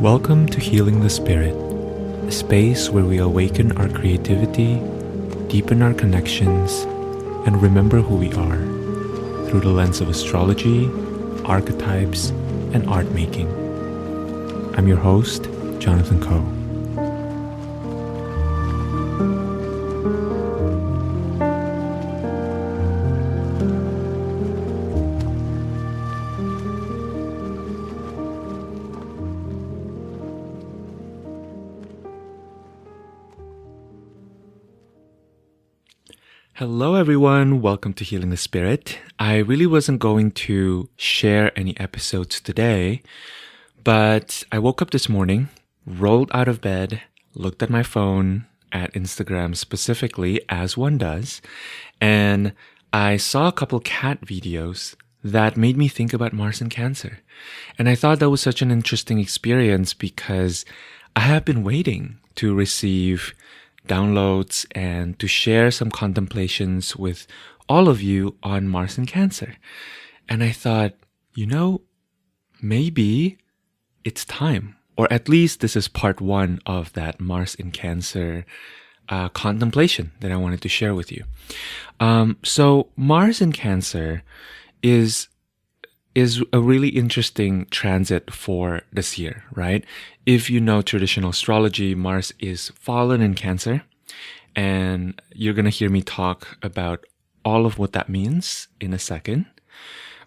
Welcome to Healing the Spirit, a space where we awaken our creativity, deepen our connections, and remember who we are through the lens of astrology, archetypes, and art making. I'm your host, Jonathan Coe. Hello everyone, welcome to Healing the Spirit. I really wasn't going to share any episodes today, but I woke up this morning, rolled out of bed, looked at my phone, at Instagram specifically, as one does, and I saw a couple cat videos that made me think about Mars and Cancer. And I thought that was such an interesting experience because I have been waiting to receive downloads and to share some contemplations with all of you on Mars and Cancer. And I thought, maybe it's time, or at least this is part one of that Mars in Cancer contemplation that I wanted to share with you. So Mars in Cancer is a really interesting transit for this year, right? If you know traditional astrology, Mars is fallen in Cancer, and you're going to hear me talk about all of what that means in a second.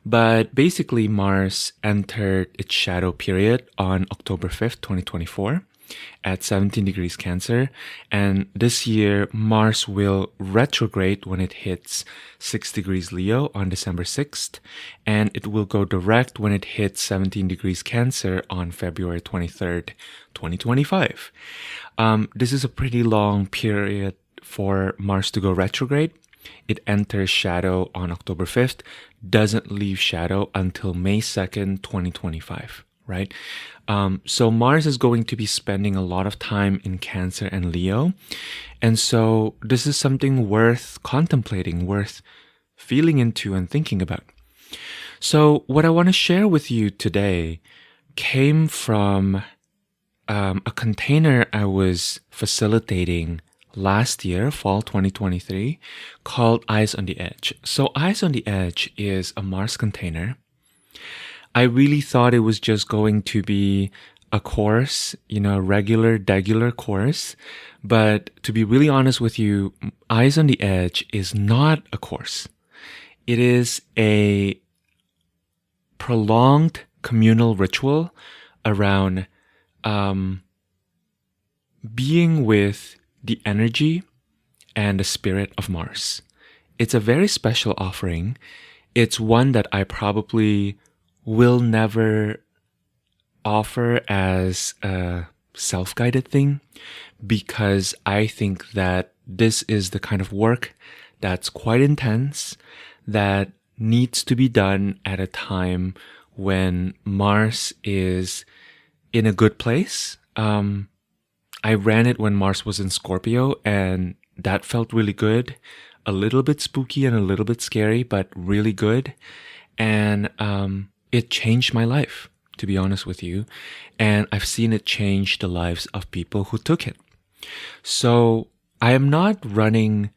But basically, Mars entered its shadow period on October 5th, 2024 at 17 degrees Cancer. And this year, Mars will retrograde when it hits 6 degrees Leo on December 6th. And it will go direct when it hits 17 degrees Cancer on February 23rd, 2025. This is a pretty long period for Mars to go retrograde. It enters shadow on October 5th, doesn't leave shadow until May 2nd, 2025. Right? So Mars is going to be spending a lot of time in Cancer and Leo. And so this is something worth contemplating, worth feeling into and thinking about. So what I want to share with you today came from a container I was facilitating last year, fall 2023, called Eyes on the Edge. So Eyes on the Edge is a Mars container. I really thought it was just going to be a course, a regular course. But to be really honest with you, Eyes on the Edge is not a course. It is a prolonged communal ritual around being with the energy and the spirit of Mars. It's a very special offering. It's one that I probably will never offer as a self-guided thing because I think that this is the kind of work that's quite intense, that needs to be done at a time when Mars is in a good place. I ran it when Mars was in Scorpio, and that felt really good. A little bit spooky and a little bit scary, but really good. And it changed my life, to be honest with you. And I've seen it change the lives of people who took it. So I am not running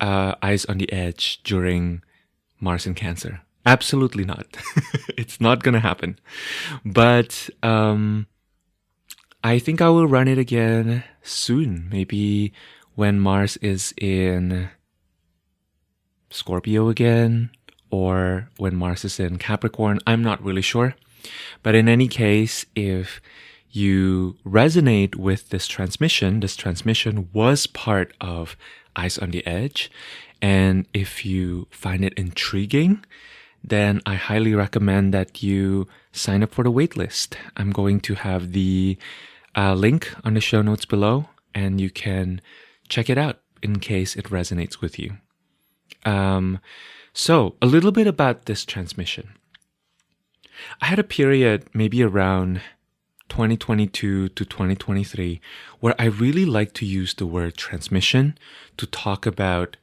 Eyes on the Edge during Mars in Cancer. Absolutely not. It's not going to happen. But I think I will run it again soon. Maybe when Mars is in Scorpio again, or when Mars is in Capricorn. I'm not really sure. But in any case, if you resonate with this transmission was part of Eyes on the Edge. And if you find it intriguing, then I highly recommend that you sign up for the waitlist. I'm going to have the link on the show notes below, and you can check it out in case it resonates with you. So a little bit about this transmission. I had a period maybe around 2022 to 2023 where I really like to use the word transmission to talk about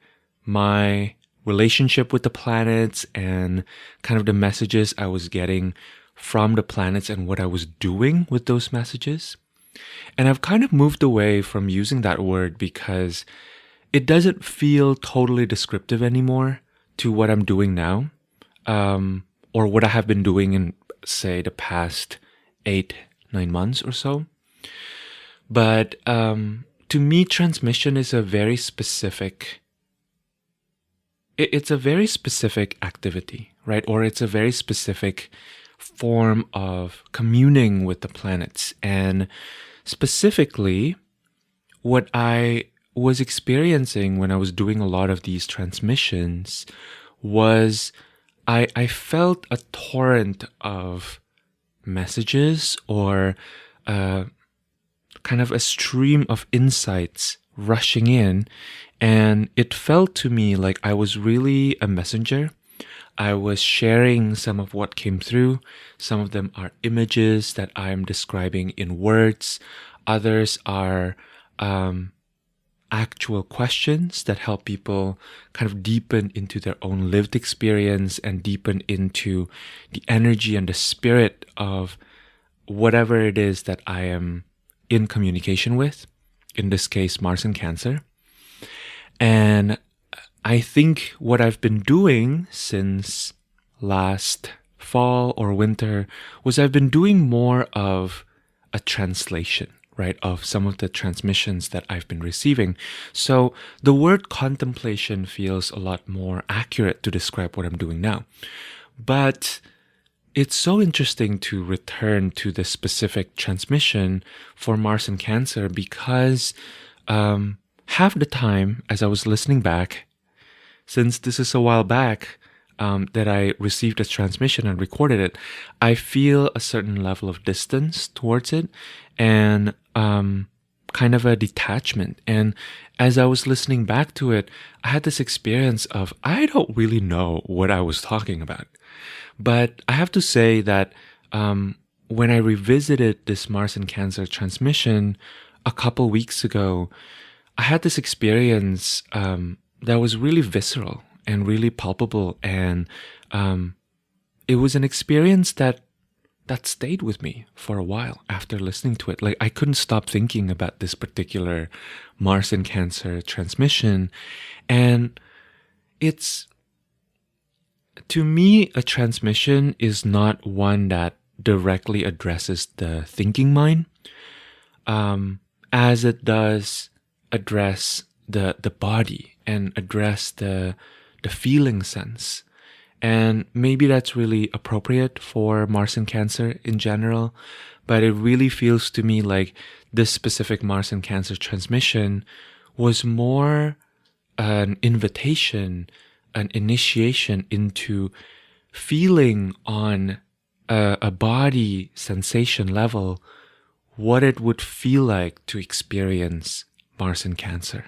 my relationship with the planets and kind of the messages I was getting from the planets and what I was doing with those messages. And I've kind of moved away from using that word because it doesn't feel totally descriptive anymore to what I'm doing now, or what I have been doing in, say, the past 8-9 months or so. But to me, transmission is a very specific. It's a very specific activity, right? Or it's a very specific form of communing with the planets. And specifically, what I was experiencing when I was doing a lot of these transmissions was I felt a torrent of messages or kind of a stream of insights rushing in, and it felt to me like I was really a messenger. I was sharing some of what came through. Some of them are images that I'm describing in words. Others are actual questions that help people kind of deepen into their own lived experience and deepen into the energy and the spirit of whatever it is that I am in communication with, in this case, Mars in Cancer. And I think what I've been doing since last fall or winter was I've been doing more of a translation, right, of some of the transmissions that I've been receiving. So the word contemplation feels a lot more accurate to describe what I'm doing now. But it's so interesting to return to the specific transmission for Mars and Cancer because half the time as I was listening back, since this is a while back that I received a transmission and recorded it, I feel a certain level of distance towards it and kind of a detachment. And as I was listening back to it, I had this experience of I don't really know what I was talking about. But I have to say that when I revisited this Mars and Cancer transmission a couple weeks ago, I had this experience that was really visceral and really palpable. And it was an experience that stayed with me for a while after listening to it. Like I couldn't stop thinking about this particular Mars and Cancer transmission. And it's, to me, a transmission is not one that directly addresses the thinking mind, as it does address the body and address the feeling sense. And maybe that's really appropriate for Mars and Cancer in general, but it really feels to me like this specific Mars and Cancer transmission was more an invitation, an initiation into feeling on a body sensation level what it would feel like to experience Mars and Cancer.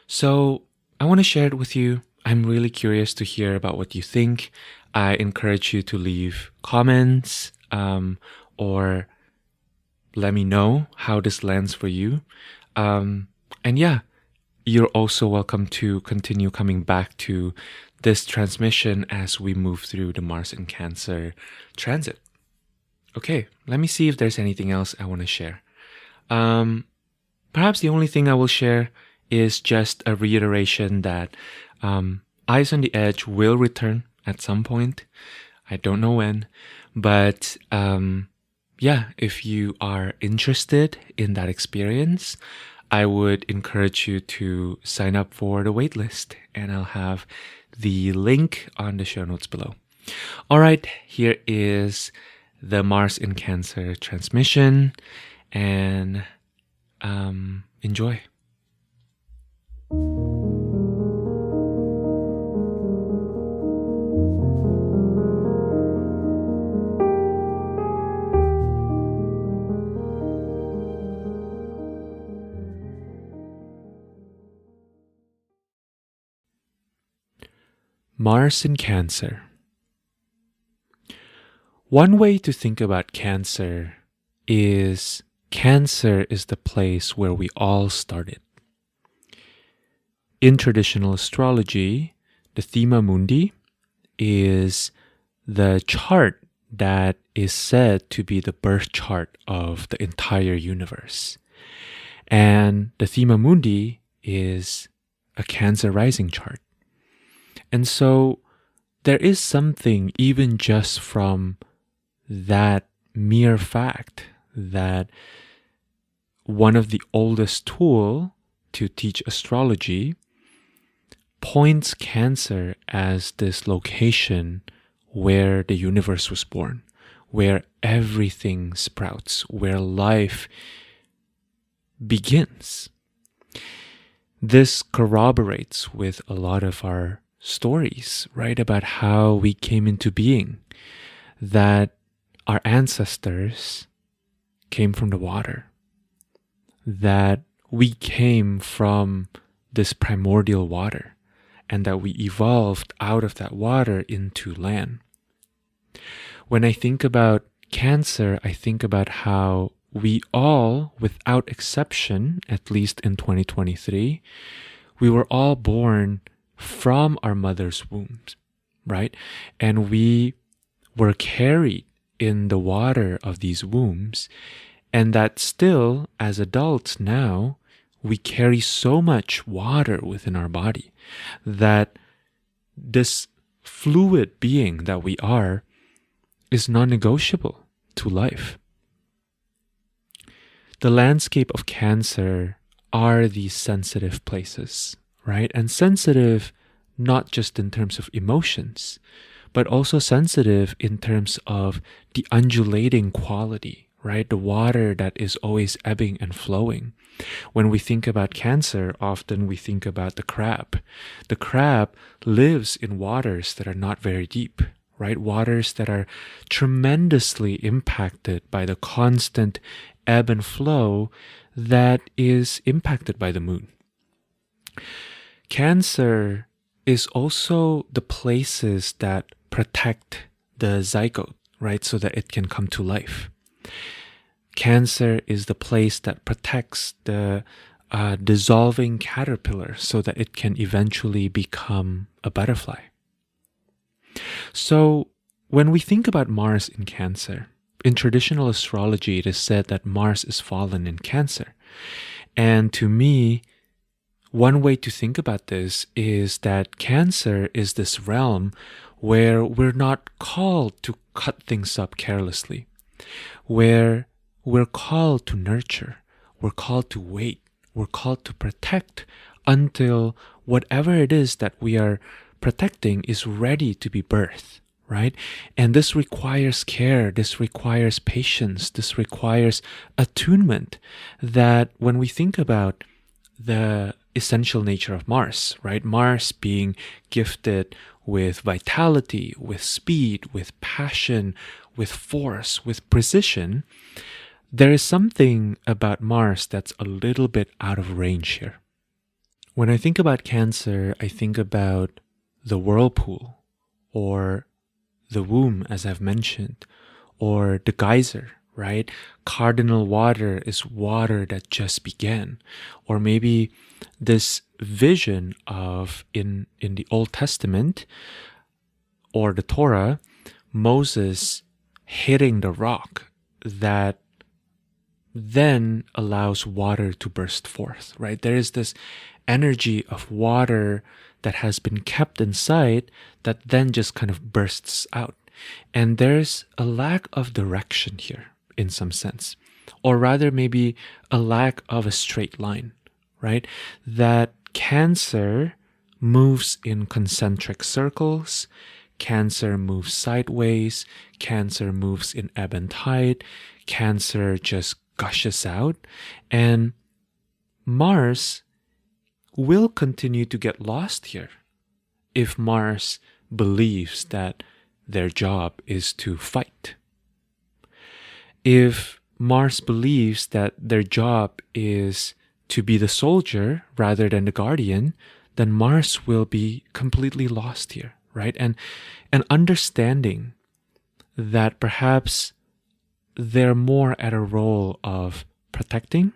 So I want to share it with you. I'm really curious to hear about what you think. I encourage you to leave comments or let me know how this lands for you. And yeah, you're also welcome to continue coming back to this transmission as we move through the Mars and Cancer transit. Okay, let me see if there's anything else I want to share. Perhaps the only thing I will share is just a reiteration that Eyes on the Edge will return at some point. I don't know when, but yeah, if you are interested in that experience, I would encourage you to sign up for the waitlist, and I'll have the link on the show notes below. All right, here is the Mars in Cancer transmission, and enjoy. Mars in Cancer. One way to think about Cancer is Cancer is the place where we all started. In traditional astrology, the Thema Mundi is the chart that is said to be the birth chart of the entire universe. And the Thema Mundi is a Cancer rising chart. And so there is something, even just from that mere fact, that one of the oldest tools to teach astrology points Cancer as this location where the universe was born, where everything sprouts, where life begins. This corroborates with a lot of our stories, right, about how we came into being, that our ancestors came from the water, that we came from this primordial water, and that we evolved out of that water into land. When I think about Cancer, I think about how we all, without exception, at least in 2023, we were all born from our mother's wombs, right? And we were carried in the water of these wombs, and that still, as adults now, we carry so much water within our body that this fluid being that we are is non-negotiable to life. The landscape of Cancer are these sensitive places, right? And sensitive not just in terms of emotions, but also sensitive in terms of the undulating quality, right? The water that is always ebbing and flowing. When we think about Cancer, often we think about the crab. The crab lives in waters that are not very deep, right? Waters that are tremendously impacted by the constant ebb and flow that is impacted by the moon. Cancer is also the places that protect the zygote, right? So that it can come to life. Cancer is the place that protects the dissolving caterpillar so that it can eventually become a butterfly. So when we think about Mars in Cancer, in traditional astrology, it is said that Mars is fallen in Cancer. And to me, one way to think about this is that Cancer is this realm where we're not called to cut things up carelessly, where we're called to nurture, we're called to wait, we're called to protect until whatever it is that we are protecting is ready to be birthed, right? And this requires care, this requires patience, this requires attunement, that when we think about the essential nature of Mars, right? Mars being gifted with vitality, with speed, with passion, with force, with precision, there is something about Mars that's a little bit out of range here. When I think about Cancer, I think about the whirlpool, or the womb, as I've mentioned, or the geyser, right? Cardinal water is water that just began. Or maybe this vision of, in the Old Testament, or the Torah, Moses hitting the rock that then allows water to burst forth, right? There is this energy of water that has been kept inside that then just kind of bursts out. And there's a lack of direction here in some sense, or rather maybe a lack of a straight line, right? That Cancer moves in concentric circles, Cancer moves sideways, Cancer moves in ebb and tide, Cancer just gushes out, and Mars will continue to get lost here if Mars believes that their job is to fight. If Mars believes that their job is to be the soldier rather than the guardian, then Mars will be completely lost here, right? And understanding that perhaps they're more at a role of protecting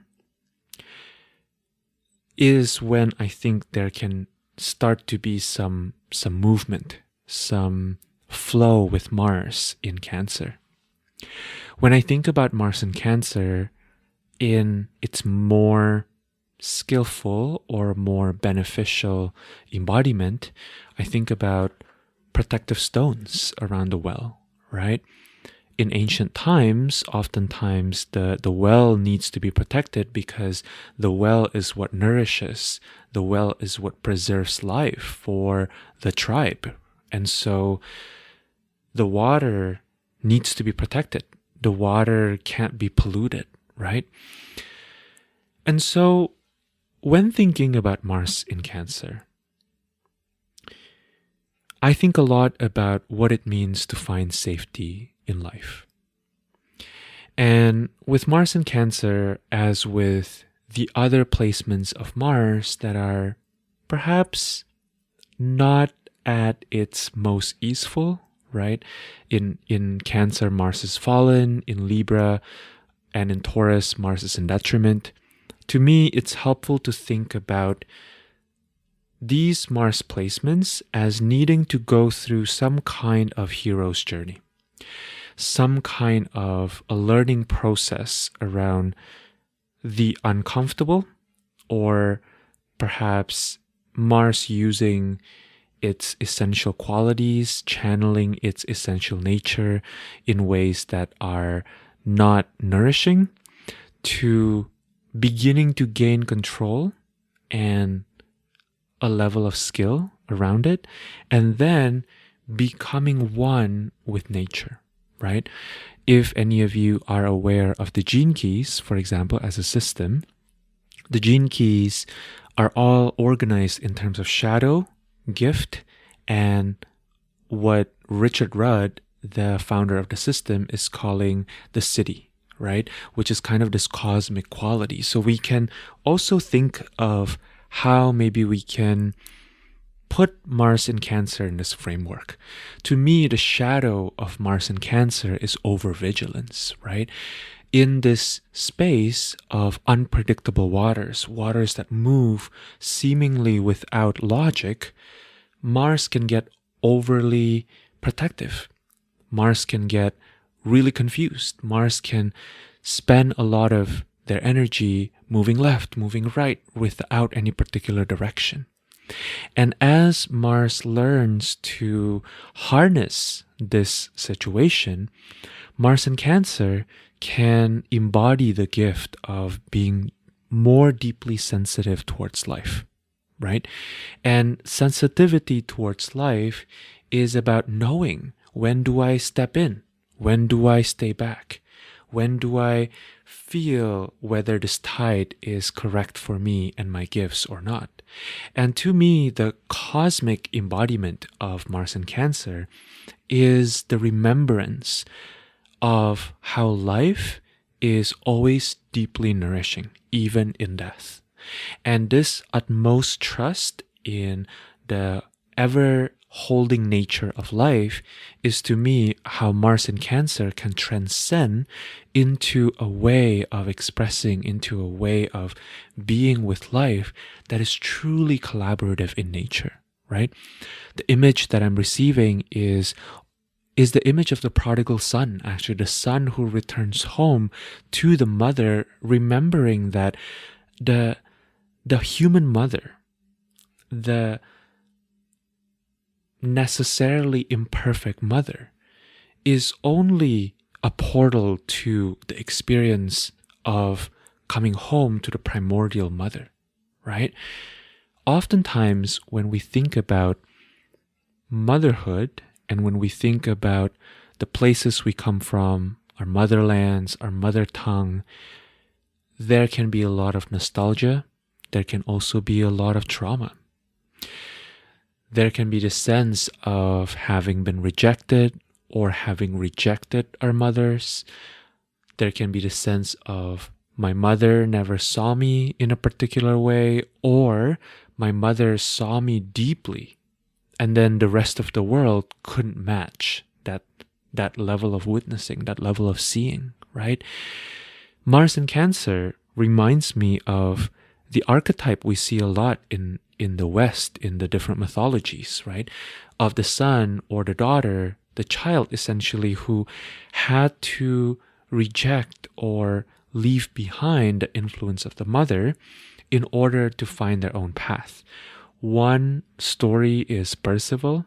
is when I think there can start to be some movement, some flow with Mars in Cancer. When I think about Mars in Cancer in its more skillful or more beneficial embodiment, I think about protective stones around the well, right? In ancient times, oftentimes the well needs to be protected because the well is what nourishes, the well is what preserves life for the tribe. And so the water needs to be protected. The water can't be polluted, right? And so when thinking about Mars in Cancer, I think a lot about what it means to find safety in life. And with Mars in Cancer, as with the other placements of Mars that are perhaps not at its most easeful, right? In Cancer, Mars is fallen. In Libra and in Taurus, Mars is in detriment. To me, it's helpful to think about these Mars placements as needing to go through some kind of hero's journey, some kind of a learning process around the uncomfortable, or perhaps Mars using its essential qualities, channeling its essential nature in ways that are not nourishing, to beginning to gain control and a level of skill around it, and then becoming one with nature, right? If any of you are aware of the gene keys, for example, as a system, the gene keys are all organized in terms of shadow, gift, and what Richard Rudd, the founder of the system, is calling the city, right? Which is kind of this cosmic quality. So we can also think of how maybe we can put Mars in Cancer in this framework. To me, the shadow of Mars in Cancer is overvigilance, right? In this space of unpredictable waters, waters that move seemingly without logic, Mars can get overly protective. Mars can get really confused. Mars can spend a lot of their energy moving left, moving right, without any particular direction. And as Mars learns to harness this situation, Mars in Cancer can embody the gift of being more deeply sensitive towards life, right? And sensitivity towards life is about knowing, when do I step in? When do I stay back? When do I feel whether this tide is correct for me and my gifts or not? And to me, the cosmic embodiment of Mars in Cancer is the remembrance of how life is always deeply nourishing, even in death. And this utmost trust in the ever holding nature of life is, to me, how Mars in Cancer can transcend into a way of expressing, into a way of being with life that is truly collaborative in nature, right? The image that I'm receiving is the image of the prodigal son, actually, the son who returns home to the mother, remembering that the human mother, the necessarily imperfect mother, is only a portal to the experience of coming home to the primordial mother, right? Oftentimes, when we think about motherhood and when we think about the places we come from, our motherlands, our mother tongue, there can be a lot of nostalgia. There can also be a lot of trauma. There can be the sense of having been rejected or having rejected our mothers. There can be the sense of my mother never saw me in a particular way, or my mother saw me deeply, and then the rest of the world couldn't match that level of witnessing, that level of seeing, right? Mars in Cancer reminds me of the archetype we see a lot in the West, in the different mythologies, right? Of the son or the daughter, the child essentially, who had to reject or leave behind the influence of the mother in order to find their own path. One story is Percival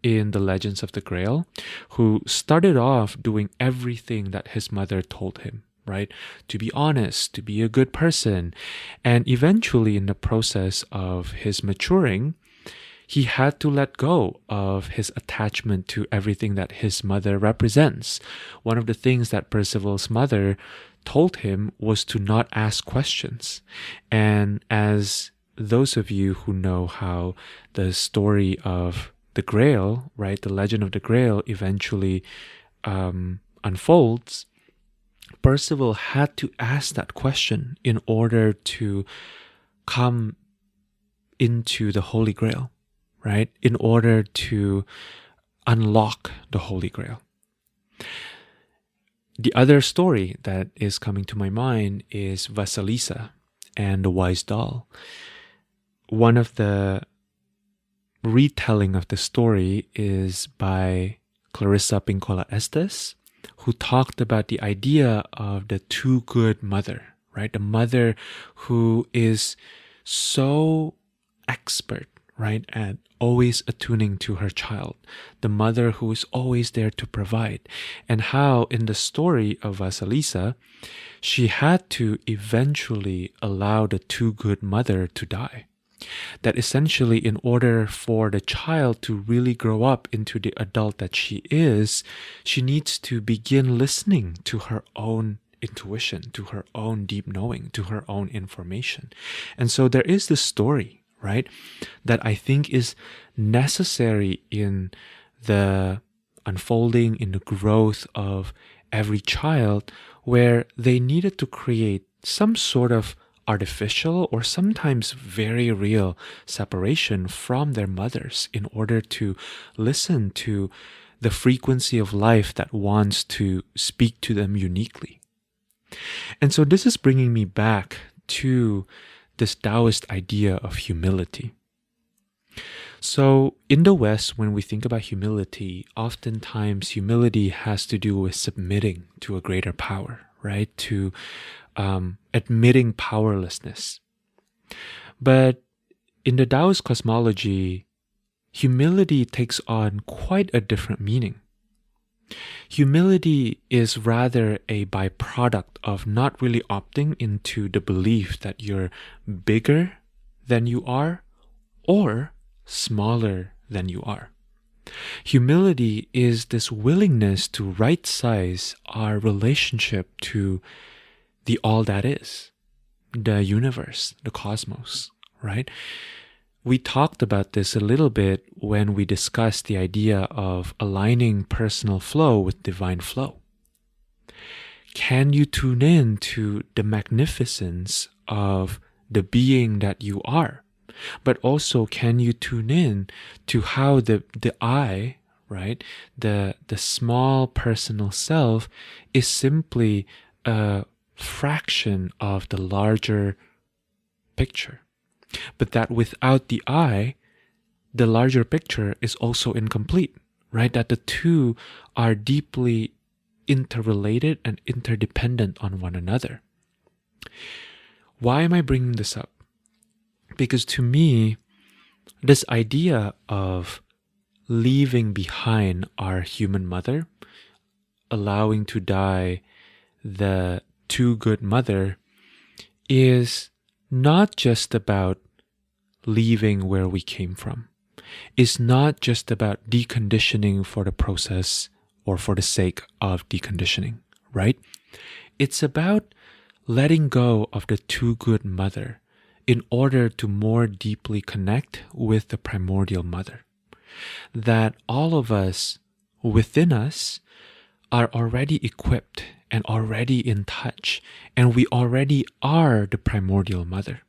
in the Legends of the Grail, who started off doing everything that his mother told him, right? To be honest, to be a good person. And eventually, in the process of his maturing, he had to let go of his attachment to everything that his mother represents. One of the things that Percival's mother told him was to not ask questions. And as those of you who know how the story of the Grail, right, the legend of the Grail eventually unfolds, Percival had to ask that question in order to come into the Holy Grail, right? In order to unlock the Holy Grail. The other story that is coming to my mind is Vasilisa and the Wise Doll. One of the retelling of the story is by Clarissa Pinkola Estes, who talked about the idea of the too good mother, right? The mother who is so expert, right, at always attuning to her child, the mother who is always there to provide, and how in the story of Vasilisa, she had to eventually allow the too good mother to die. That essentially, in order for the child to really grow up into the adult that she is, she needs to begin listening to her own intuition, to her own deep knowing, to her own information. And so there is this story, right, that I think is necessary in the unfolding, in the growth of every child, where they needed to create some sort of artificial or sometimes very real separation from their mothers in order to listen to the frequency of life that wants to speak to them uniquely. And so this is bringing me back to this Taoist idea of humility. So in the West, when we think about humility, oftentimes humility has to do with submitting to a greater power, right? To admitting powerlessness. But in the Taoist cosmology, humility takes on quite a different meaning. Humility is rather a byproduct of not really opting into the belief that you're bigger than you are or smaller than you are. Humility is this willingness to right size our relationship to the all that is, the universe, the cosmos, right? We talked about this a little bit when we discussed the idea of aligning personal flow with divine flow. Can you tune in to the magnificence of the being that you are? But also, can you tune in to how the I, right, the small personal self is simply a fraction of the larger picture? But that without the I, the larger picture is also incomplete, right? That the two are deeply interrelated and interdependent on one another. Why am I bringing this up? Because to me, this idea of leaving behind our human mother, allowing to die the too good mother, is not just about leaving where we came from. It's not just about deconditioning for the process or for the sake of deconditioning, right? It's about letting go of the too good mother in order to more deeply connect with the primordial mother. That all of us within us are already equipped and already in touch, and we already are the primordial mother.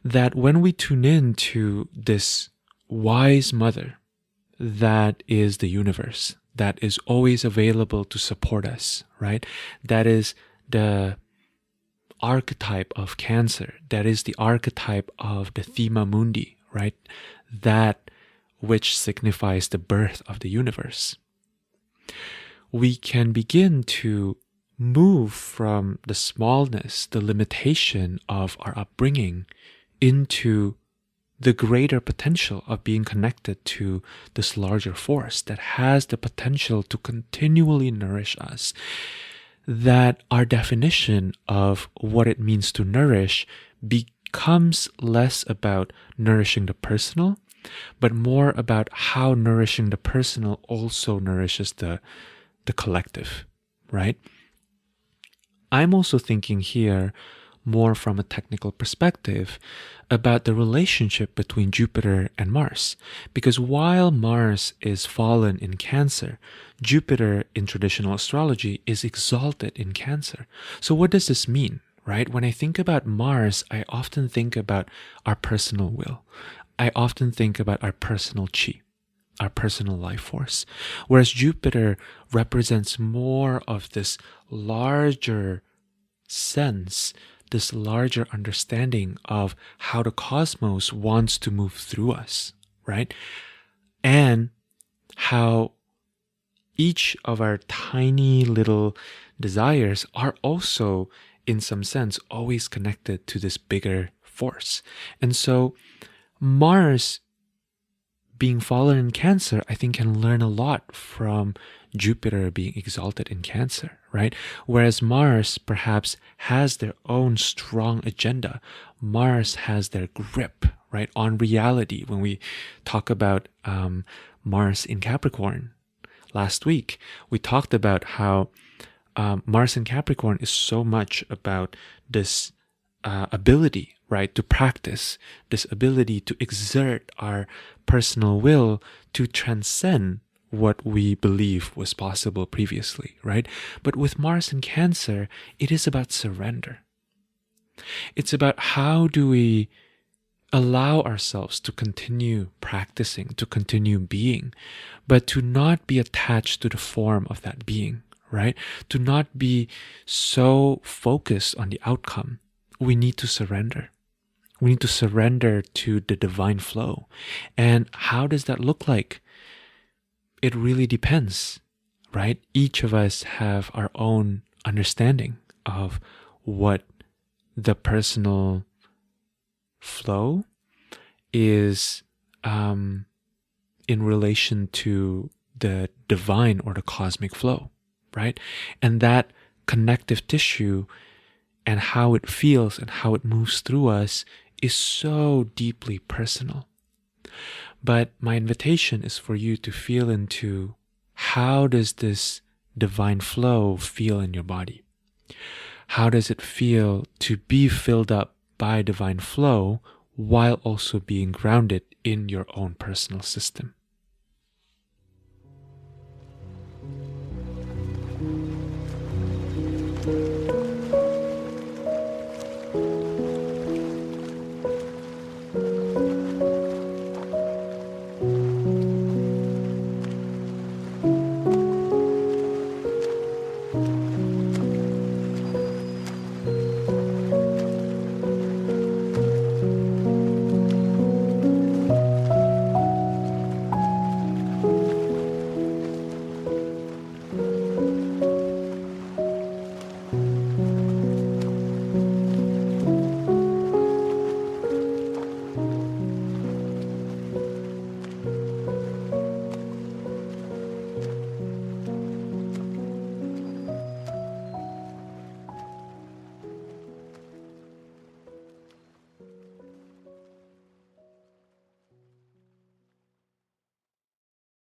That when we tune in to this wise mother that is the universe, that is always available to support us, right? That is the archetype of Cancer, that is the archetype of the Thema Mundi, right? That which signifies the birth of the universe. We can begin to move from the smallness, the limitation of our upbringing into the greater potential of being connected to this larger force that has the potential to continually nourish us. That our definition of what it means to nourish becomes less about nourishing the personal, but more about how nourishing the personal also nourishes the collective, right? I'm also thinking here more from a technical perspective about the relationship between Jupiter and Mars. Because while Mars is fallen in Cancer, Jupiter in traditional astrology is exalted in Cancer. So what does this mean, right? When I think about Mars, I often think about our personal will. I often think about our personal chi, our personal life force. Whereas Jupiter represents more of this larger sense, this larger understanding of how the cosmos wants to move through us, right? And how each of our tiny little desires are also, in some sense, always connected to this bigger force. And so Mars being fallen in Cancer, I think, can learn a lot from Jupiter being exalted in Cancer, right? Whereas Mars perhaps has their own strong agenda. Mars has their grip, right, on reality. When we talk about Mars in Capricorn last week, we talked about how Mars in Capricorn is so much about this ability, right, to practice, this ability to exert our personal will to transcend what we believe was possible previously, right? But with Mars in Cancer, it is about surrender. It's about how do we allow ourselves to continue practicing, to continue being, but to not be attached to the form of that being, right? To not be so focused on the outcome. We need to surrender. We need to surrender to the divine flow. And how does that look like? It really depends, right? Each of us have our own understanding of what the personal flow is in relation to the divine or the cosmic flow, right? And that connective tissue and how it feels and how it moves through us is so deeply personal. But my invitation is for you to feel into how does this divine flow feel in your body? How does it feel to be filled up by divine flow while also being grounded in your own personal system?